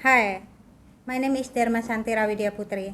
Hi, my name is Dharmasanthi Putri.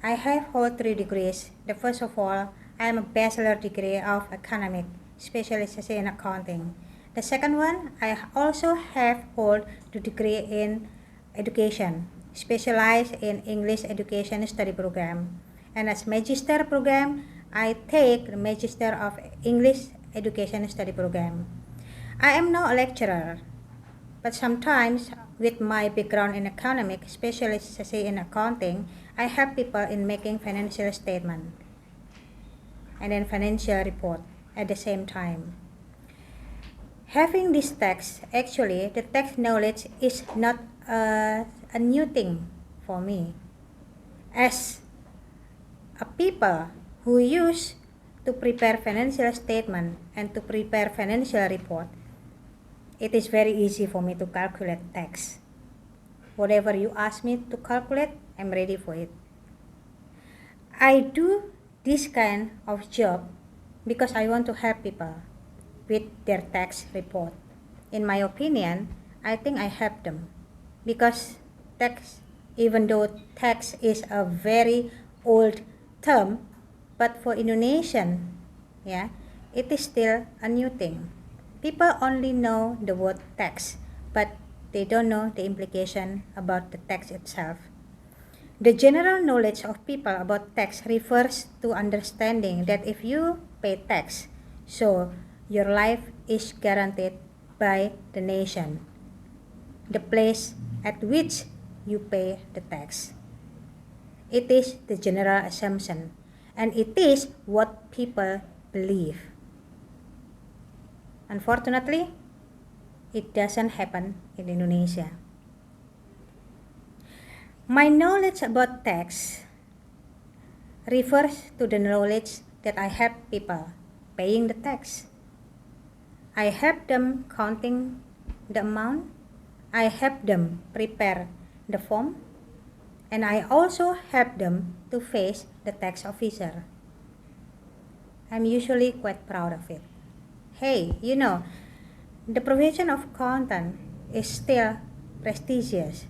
I have hold 3 degrees. The first of all, I am a bachelor degree of economic, specialization in accounting. The second one, I also have hold 2 degree in education, specialized in English education study program. And as magister program, I take the Magister of English Education Study Program. I am not a lecturer, but sometimes with my background in economic, specialization in accounting, I help people in making financial statement and then financial report at the same time. Having this text, actually, the text knowledge is not a new thing for me. As a people who use to prepare financial statement and to prepare financial report, it is very easy for me to calculate tax. Whatever you ask me to calculate, I'm ready for it. I do this kind of job because I want to help people with their tax report. In my opinion, I think I help them because tax, even though tax is a very old term, but for Indonesian, it is still a new thing. People only know the word tax, but they don't know the implication about the tax itself. The general knowledge of people about tax refers to understanding that if you pay tax, so your life is guaranteed by the nation, the place at which you pay the tax. It is the general assumption, and it is what people believe. Unfortunately, it doesn't happen in Indonesia. My knowledge about tax refers to the knowledge that I help people paying the tax. I help them counting the amount. I help them prepare the form. And I also help them to face the tax officer. I'm usually quite proud of it. Hey, the profession of accountant is still prestigious.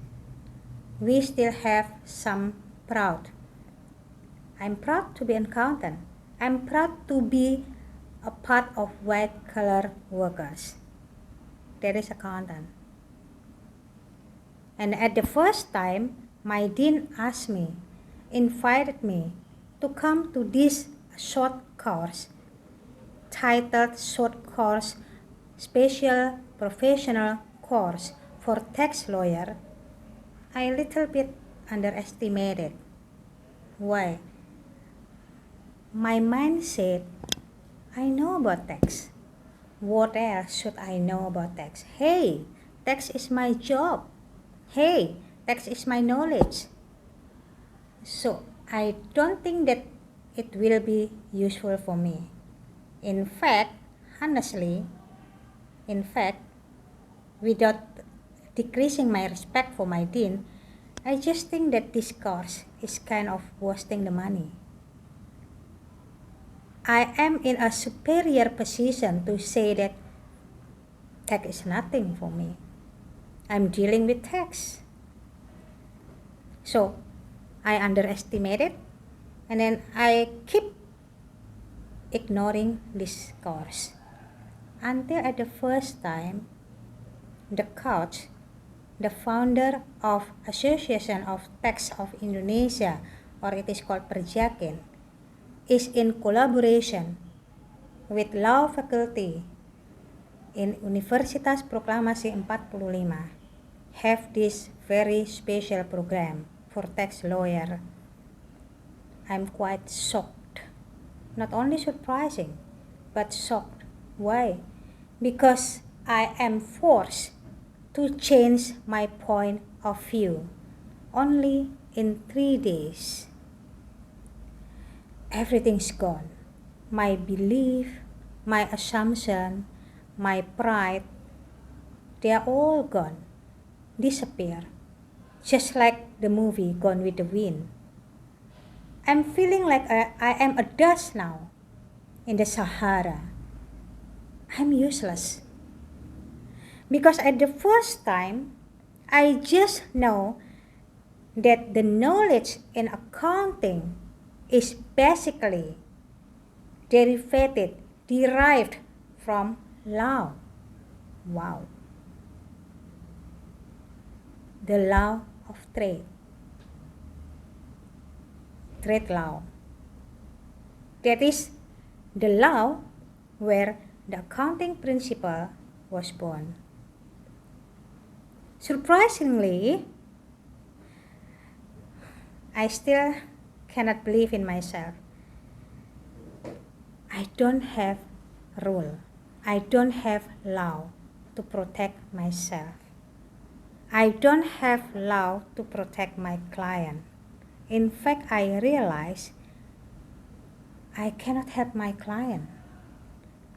We still have some proud. I'm proud to be an accountant. I'm proud to be a part of white-collar workers. That is accountant. And at the first time, my dean asked me, invited me to come to this short course titled Short Course Special Professional Course for Tax Lawyer. I a little bit underestimated. Why? My mind said, I know about tax. What else should I know about tax? Hey, tax is my job. Hey, tax is my knowledge. So I don't think that it will be useful for me. In fact, honestly, without decreasing my respect for my dean, I just think that this course is kind of wasting the money. I am in a superior position to say that tax is nothing for me. I'm dealing with tax. So I underestimated, and then I keep ignoring this course until at the first time the coach, the founder of Association of Tax of Indonesia, or it is called Perjakin, is in collaboration with law faculty in Universitas Proklamasi 45 have this very special program for tax lawyer. I'm quite shocked. Not only surprising, but shocked. Why? Because I am forced to change my point of view only in 3 days. Everything's gone. My belief, my assumption, my pride, they are all gone, disappear, just like the movie Gone with the Wind. I'm feeling like I am a dust now in the Sahara. I'm useless. Because at the first time, I just know that the knowledge in accounting is basically derived from law. Wow. The law of trade law. That is the law where the accounting principle was born. Surprisingly, I still cannot believe in myself. I don't have rule. I don't have law to protect myself. I don't have law to protect my client. In fact, I realize I cannot help my client.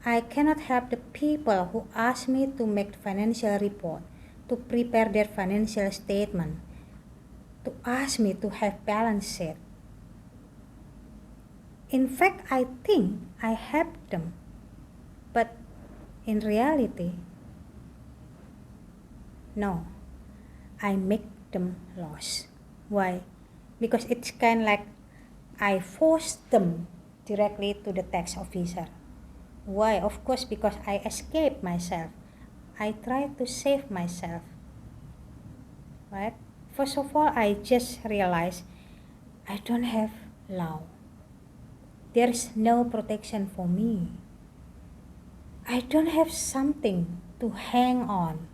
I cannot help the people who ask me to make financial report, to prepare their financial statement, to ask me to have balance sheet. In fact, I think I help them, but in reality, no, I make them lose. Why? Because it's kind of like I force them directly to the tax officer. Why? Of course, because I escape myself. I try to save myself. Right? First of all, I just realized I don't have law. There is no protection for me. I don't have something to hang on.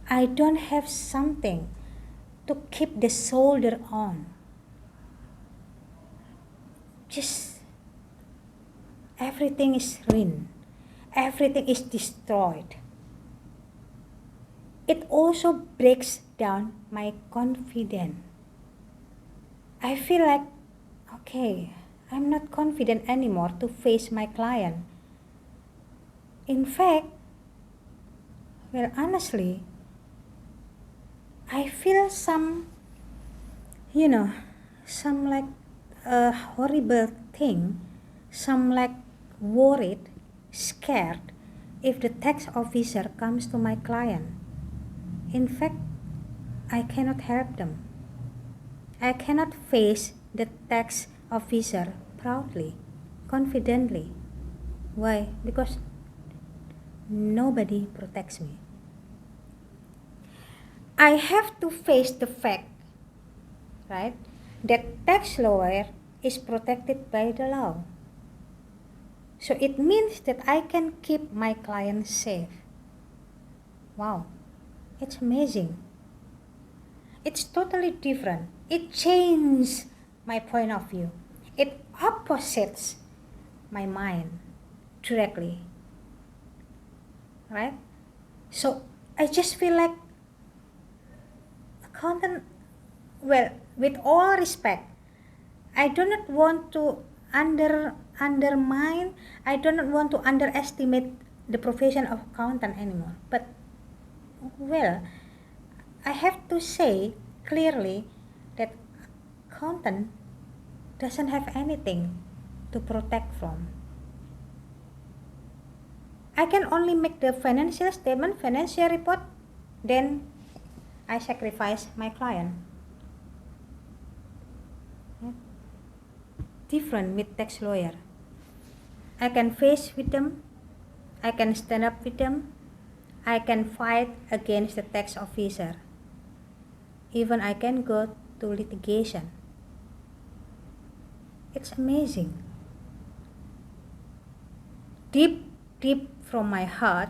I don't have something to keep the shoulder on. Just everything is ruined. Everything is destroyed. It also breaks down my confidence. I feel like, okay, I'm not confident anymore to face my client. In fact, well, honestly, I feel some like a horrible thing, some like worried, scared if the tax officer comes to my client. In fact, I cannot help them. I cannot face the tax officer proudly, confidently. Why? Because nobody protects me. I have to face the fact, right, that tax lawyer is protected by the law. So it means that I can keep my client safe. Wow, it's amazing. It's totally different. It changed my point of view. It opposites my mind directly. Right? So I just feel like accountant, well, with all respect, I do not want to undermine, I do not want to underestimate the profession of accountant anymore. But, well, I have to say clearly that accountant doesn't have anything to protect from. I can only make the financial statement, financial report, then I sacrifice my client. Different with tax lawyer. I can face with them, I can stand up with them, I can fight against the tax officer. Even I can go to litigation. It's amazing. Deep from my heart,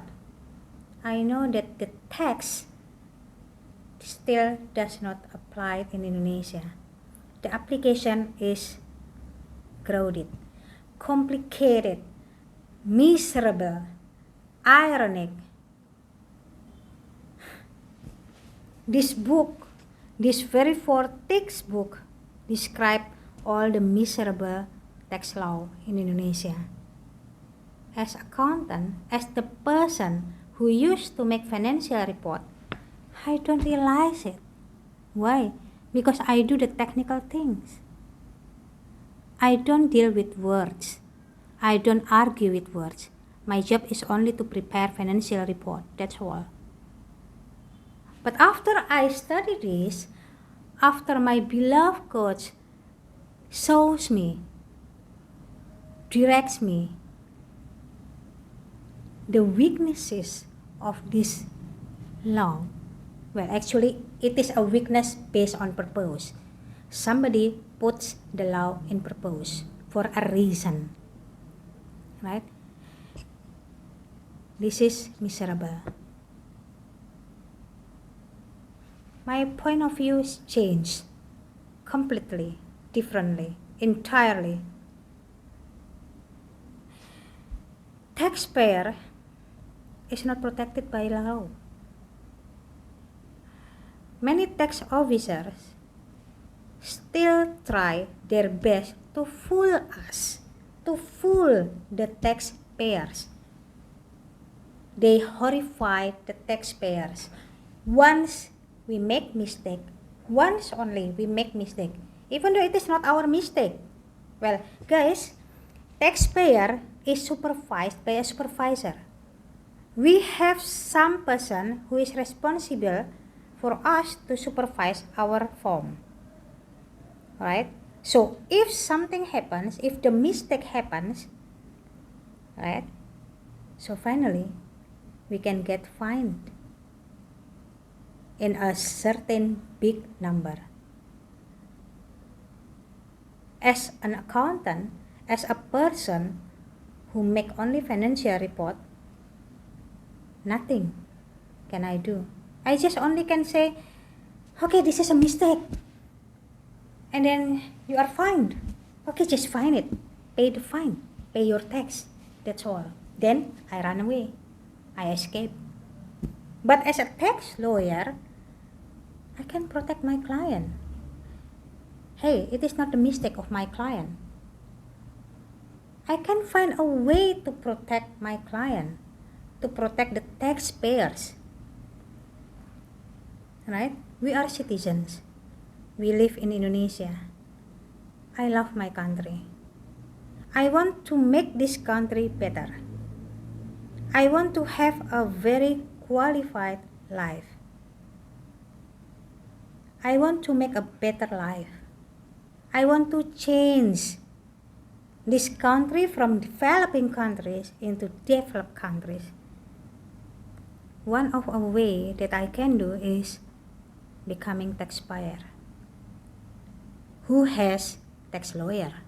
I know that the tax still does not apply in Indonesia. The application is crowded, complicated, miserable, ironic. This book, this very fourth textbook, describes all the miserable tax law in Indonesia. As accountant, as the person who used to make financial report, I don't realize it. Why? Because I do the technical things. I don't deal with words. I don't argue with words. My job is only to prepare financial report, that's all. But after I study this, after my beloved coach shows me, directs me, the weaknesses of this law, well, actually, it is a weakness based on purpose. Somebody puts the law in purpose for a reason, right? This is miserable. My point of view is changed completely, differently, entirely. Taxpayer is not protected by law. Many tax officers still try their best to fool us, to fool the taxpayers. They horrify the taxpayers. Once we make mistake, once only we make mistake, even though it is not our mistake. Well, guys, taxpayer is supervised by a supervisor. We have some person who is responsible for us to supervise our form, right? So if something happens, if the mistake happens, right? So finally, we can get fined in a certain big number. As an accountant, as a person who make only financial report, nothing can I do. I just only can say, okay, this is a mistake. And then you are fined. Okay, just fine it. Pay the fine. Pay your tax. That's all. Then I run away. I escape. But as a tax lawyer, I can protect my client. Hey, it is not the mistake of my client. I can find a way to protect my client, to protect the taxpayers. Right? We are citizens. We live in Indonesia. I love my country. I want to make this country better. I want to have a very qualified life. I want to make a better life. I want to change this country from developing countries into developed countries. One of a way that I can do is becoming taxpayer. Who has tax lawyer?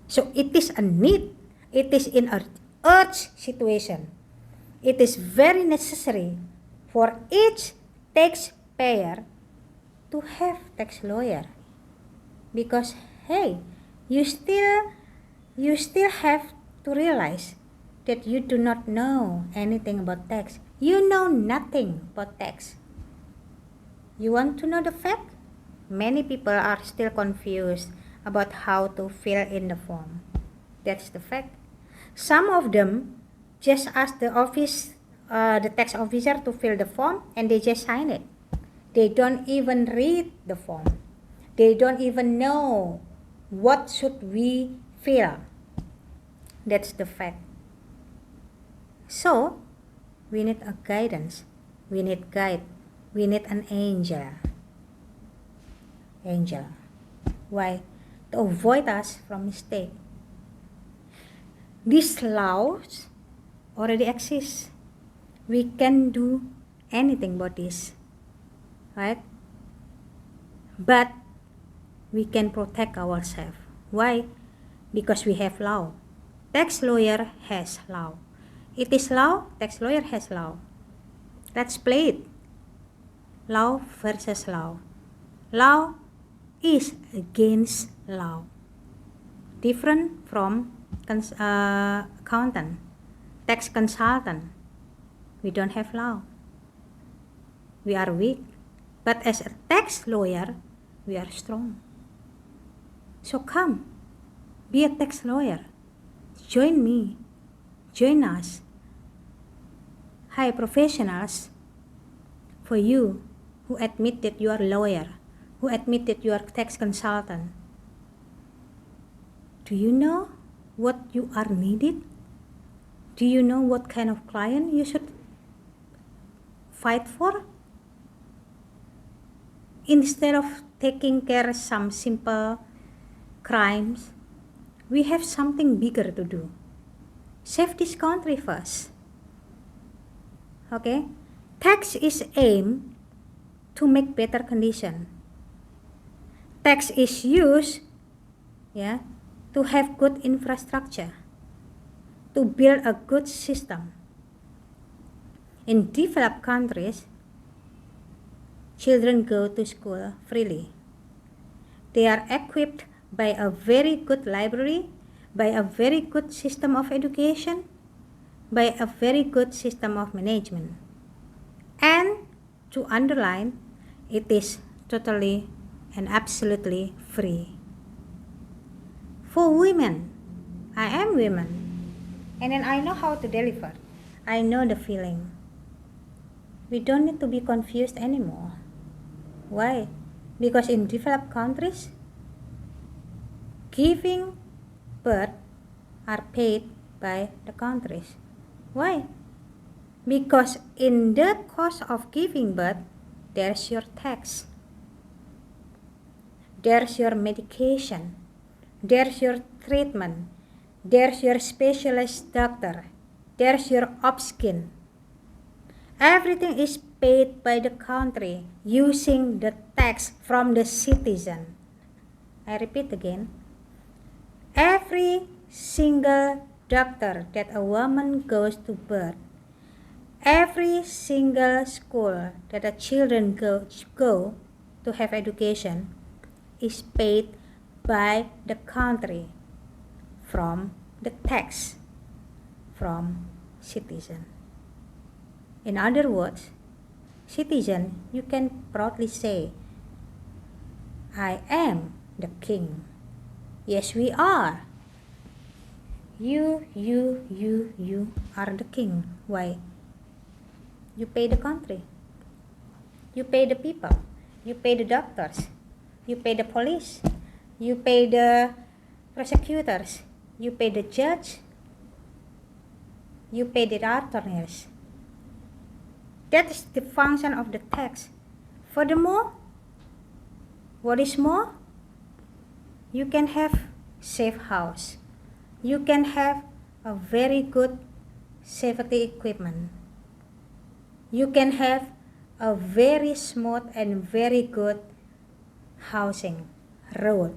So it is a need. It is in an urgent situation. It is very necessary for each taxpayer to have tax lawyer. Because hey, you still have to realize that you do not know anything about tax. You know nothing about tax. You want to know the fact? Many people are still confused about how to fill in the form. That's the fact. Some of them just ask the tax officer to fill the form and they just sign it. They don't even read the form. They don't even know what should we fill. That's the fact. So, we need a guidance. We need guide. We need an angel. Angel. Why? To avoid us from mistake. These laws already exist. We can do anything about this. Right? But we can protect ourselves. Why? Because we have law. Tax lawyer has law. It is law, tax lawyer has law. Let's play it. Law versus law. Law is against law. Different from accountant, tax consultant. We don't have law. We are weak. But as a tax lawyer, we are strong. So come, be a tax lawyer. Join me. Join us. Hi professionals. For you who admit that you are a lawyer, who admit that you are a tax consultant. Do you know what you are needed? Do you know what kind of client you should fight for? Instead of taking care of some simple crimes, we have something bigger to do. Save this country first. Okay? Tax is aimed to make better condition. Tax is used to have good infrastructure, to build a good system. In developed countries, children go to school freely. They are equipped by a very good library, by a very good system of education, by a very good system of management. And to underline, it is totally and absolutely free. For women, I am women, and then I know how to deliver. I know the feeling. We don't need to be confused anymore. Why? Because in developed countries, giving birth are paid by the countries. Why? Because in the cost of giving birth, there's your tax, there's your medication, there's your treatment, there's your specialist doctor, there's your upskin. Everything is paid by the country using the tax from the citizen. I repeat again. Every single doctor that a woman goes to birth, every single school that the children go to have education is paid by the country from the tax from citizen. In other words, citizen, you can proudly say, I am the king. Yes, we are. You are the king. Why? You pay the country. You pay the people. You pay the doctors. You pay the police. You pay the prosecutors. You pay the judge. You pay the attorneys. That is the function of the tax. Furthermore, what is more? You can have safe house. You can have a very good safety equipment. You can have a very smooth and very good housing, road.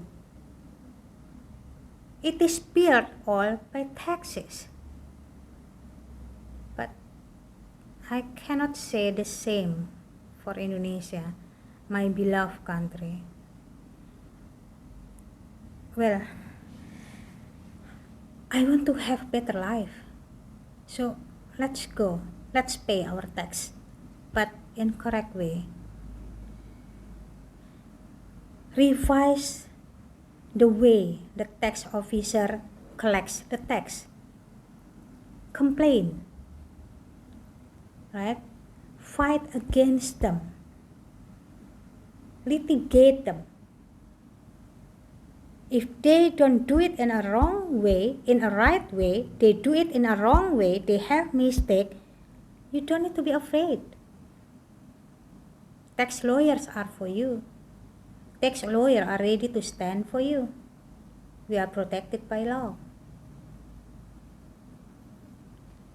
It is built all by taxes. But I cannot say the same for Indonesia, my beloved country. Well, I want to have better life. So let's go. Let's pay our tax, but in correct way. Revise the way the tax officer collects the tax. Complain, right? Fight against them. Litigate them. If they don't do it in a wrong way, in a right way, they do it in a wrong way, they have mistake, you don't need to be afraid. Tax lawyers are for you. Tax lawyers are ready to stand for you. We are protected by law.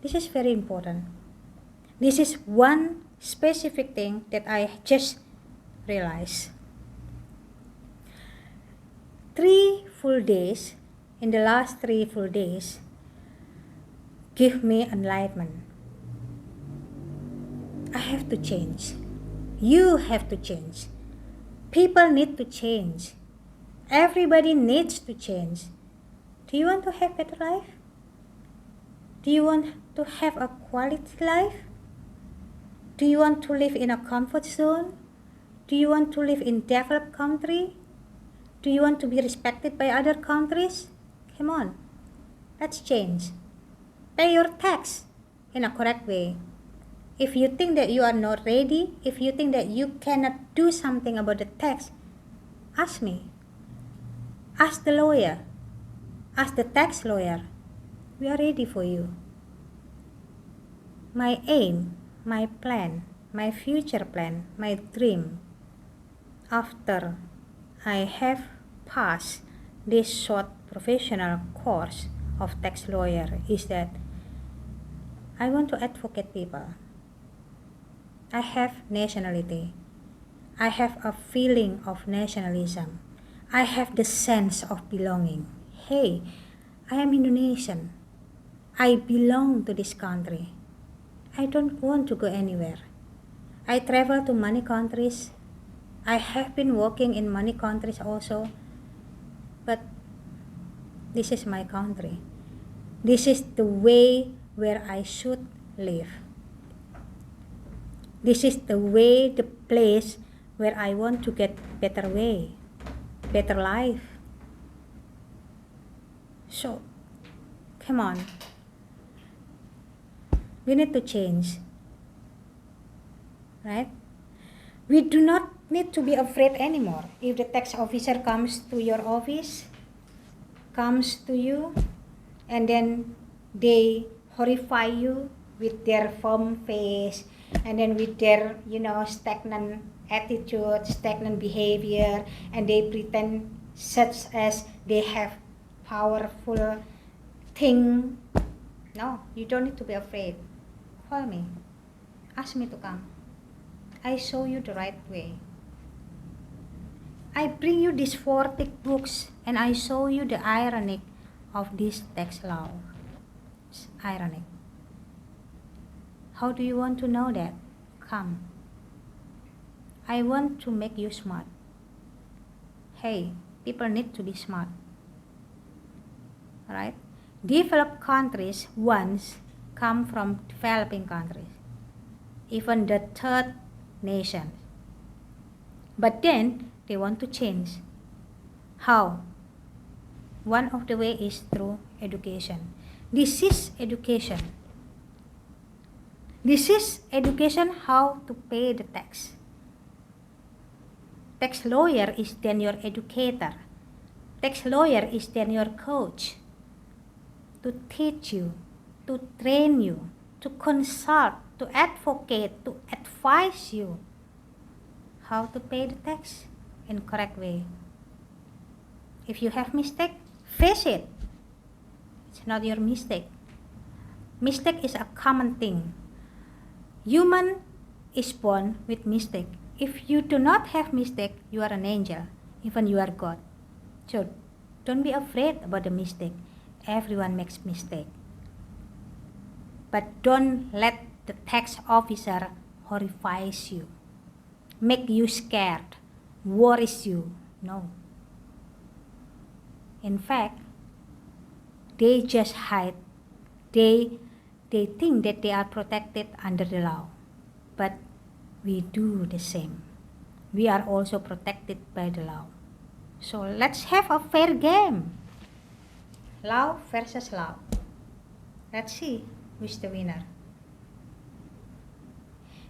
This is very important. This is one specific thing that I just realized. 3 full days, in the last 3 full days, give me enlightenment. I have to change. You have to change. People need to change. Everybody needs to change. Do you want to have better life? Do you want to have a quality life? Do you want to live in a comfort zone? Do you want to live in developed country? Do you want to be respected by other countries? Come on, let's change. Pay your tax in a correct way. If you think that you are not ready, if you think that you cannot do something about the tax, ask me. Ask the lawyer. Ask the tax lawyer. We are ready for you. My aim, my plan my future plan, my dream after I have passed this short professional course of tax lawyer is that I want to advocate people. I have nationality. I have a feeling of nationalism. I have the sense of belonging. Hey, I am Indonesian. I belong to this country. I don't want to go anywhere. I travel to many countries. I have been working in many countries also. But this is my country. This is the way where I should live. This is the way, the place where I want to get better way, better life. So, come on. We need to change, right? We do not need to be afraid anymore. If the tax officer comes to your office, comes to you, and then they horrify you with their firm face, and then with their, stagnant attitude, stagnant behavior, and they pretend such as they have powerful thing. No, you don't need to be afraid. Call me. Ask me to come. I show you the right way. I bring you these 4 thick books and I show you the irony of this tax law. It's ironic. How do you want to know that? Come. I want to make you smart. Hey, people need to be smart. Right? Developed countries once come from developing countries, even the third nation. But then they want to change. How? One of the way is through education. This is education. This is education how to pay the tax. Tax lawyer is then your educator. Tax lawyer is then your coach to teach you, to train you, to consult, to advocate, to advise you how to pay the tax in correct way. If you have mistake, face it. It's not your mistake. Mistake is a common thing. Human is born with mistake. If you do not have mistake, you are an angel, even you are God. So don't be afraid about the mistake. Everyone makes mistake. But don't let the tax officer horrifies you, make you scared, worries you. No. In fact, they just hide. They think that they are protected under the law. But we do the same. We are also protected by the law. So let's have a fair game. Law versus law. Let's see who's the winner.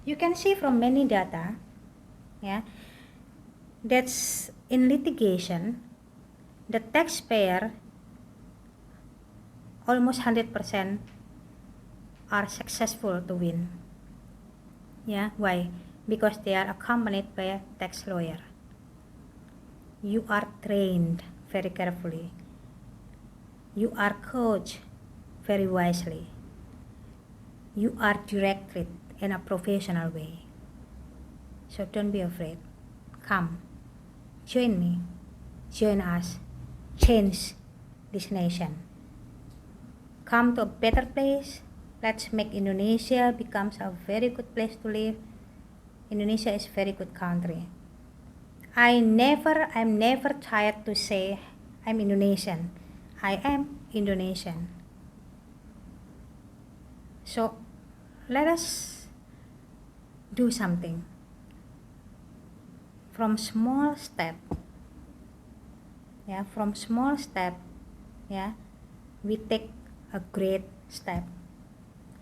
You can see from many data, that's in litigation, the taxpayer almost 100% are successful to win. Why? Because they are accompanied by a tax lawyer. You are trained very carefully. You are coached very wisely. You are directed in a professional way. So don't be afraid. Come, join me, join us, change this nation. Come to a better place. Let's make Indonesia becomes a very good place to live. Indonesia is a very good country. I'm never tired to say I'm Indonesian. I am Indonesian. So let us do something. From small step, we take a great step.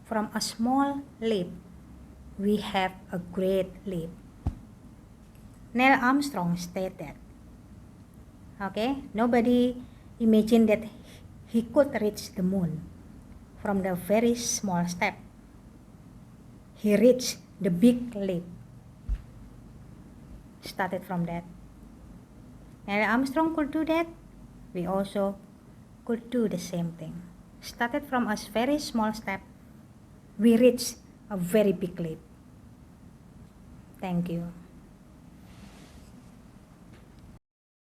From a small leap, we have a great leap. Neil Armstrong stated that. Okay, nobody imagined that he could reach the moon from the very small step. He reached the big leap. Started from that. And Armstrong could do that, we also could do the same thing. Started from a very small step, we reached a very big leap. Thank you.